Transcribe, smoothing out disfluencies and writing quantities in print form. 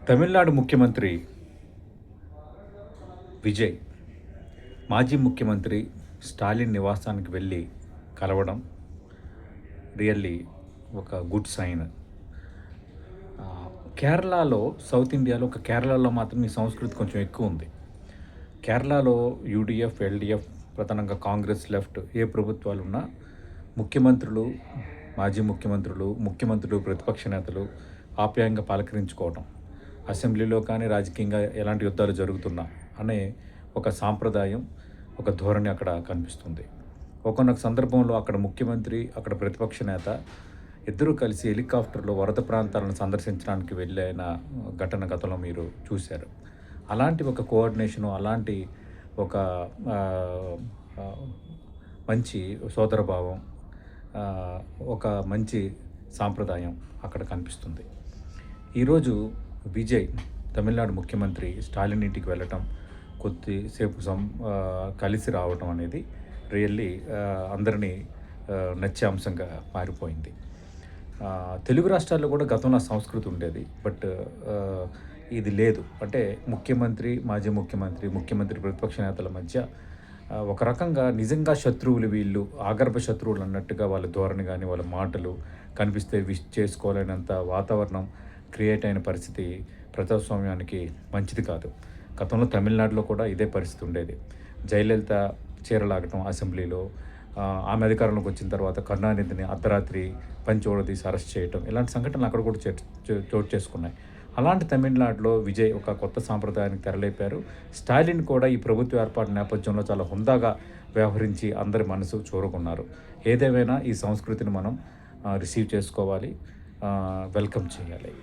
తమిళనాడు ముఖ్యమంత్రి విజయ్ మాజీ ముఖ్యమంత్రి స్టాలిన్ నివాసానికి వెళ్ళి కలవడం రియల్లీ ఒక గుడ్ సైన్. కేరళలో సౌత్ ఇండియాలో కేరళలో మాత్రం ఈ సంస్కృతి కొంచెం ఎక్కువ ఉంది. కేరళలో యూడిఎఫ్, ఎల్డిఎఫ్, ప్రధానంగా కాంగ్రెస్, లెఫ్ట్ ఏ ప్రభుత్వాలు ఉన్నా ముఖ్యమంత్రులు, మాజీ ముఖ్యమంత్రులు, ప్రతిపక్ష నేతలు ఆప్యాయంగా పలకరించుకోవడం, అసెంబ్లీలో కానీ రాజకీయంగా ఎలాంటి యుద్ధాలు జరుగుతున్నా అనే ఒక సాంప్రదాయం, ఒక ధోరణి అక్కడ కనిపిస్తుంది. ఒక్కొక్క సందర్భంలో అక్కడ ముఖ్యమంత్రి, అక్కడ ప్రతిపక్ష నేత ఇద్దరూ కలిసి హెలికాప్టర్లో వరద ప్రాంతాలను సందర్శించడానికి వెళ్ళిన ఘటన గతంలో మీరు చూశారు. అలాంటి ఒక కోఆర్డినేషను, అలాంటి ఒక మంచి సోదరభావం, ఒక మంచి సాంప్రదాయం అక్కడ కనిపిస్తుంది. ఈరోజు విజయ్ తమిళనాడు ముఖ్యమంత్రి స్టాలిన్ ఇంటికి వెళ్ళటం, కొద్దిసేపు కలిసి రావటం అనేది రియల్లీ అందరినీ నచ్చే అంశంగా మారిపోయింది. తెలుగు రాష్ట్రాల్లో కూడా గతంలో సంస్కృతి ఉండేది, బట్ ఇది లేదు. అంటే ముఖ్యమంత్రి, మాజీ ముఖ్యమంత్రి ప్రతిపక్ష నేతల మధ్య ఒక రకంగా నిజంగా శత్రువులు వీళ్ళు, ఆగర్భ శత్రువులు అన్నట్టుగా వాళ్ళ ధోరణి కానీ వాళ్ళ మాటలు కనిపిస్తే విష్ చేసుకోలేనంత వాతావరణం క్రియేట్ అయిన పరిస్థితి ప్రజాస్వామ్యానికి మంచిది కాదు. గతంలో తమిళనాడులో కూడా ఇదే పరిస్థితి ఉండేది. జయలలిత చీరలాగటం అసెంబ్లీలో, ఆమె అధికారంలోకి వచ్చిన తర్వాత కరుణానిధిని అర్ధరాత్రి పంచోడదీసి అరెస్ట్ చేయటం, ఇలాంటి సంఘటనలు అక్కడ కూడా చోటు చేసుకున్నాయి. అలాంటి తమిళనాడులో విజయ్ ఒక కొత్త సాంప్రదాయానికి తెరలేపారు. స్టాలిన్ కూడా ఈ ప్రభుత్వ ఏర్పాటు నేపథ్యంలో చాలా హుందాగా వ్యవహరించి అందరి మనసు చూరుకున్నారు. ఏదేమైనా ఈ సంస్కృతిని మనం రిసీవ్ చేసుకోవాలి, వెల్కమ్ చేయాలి.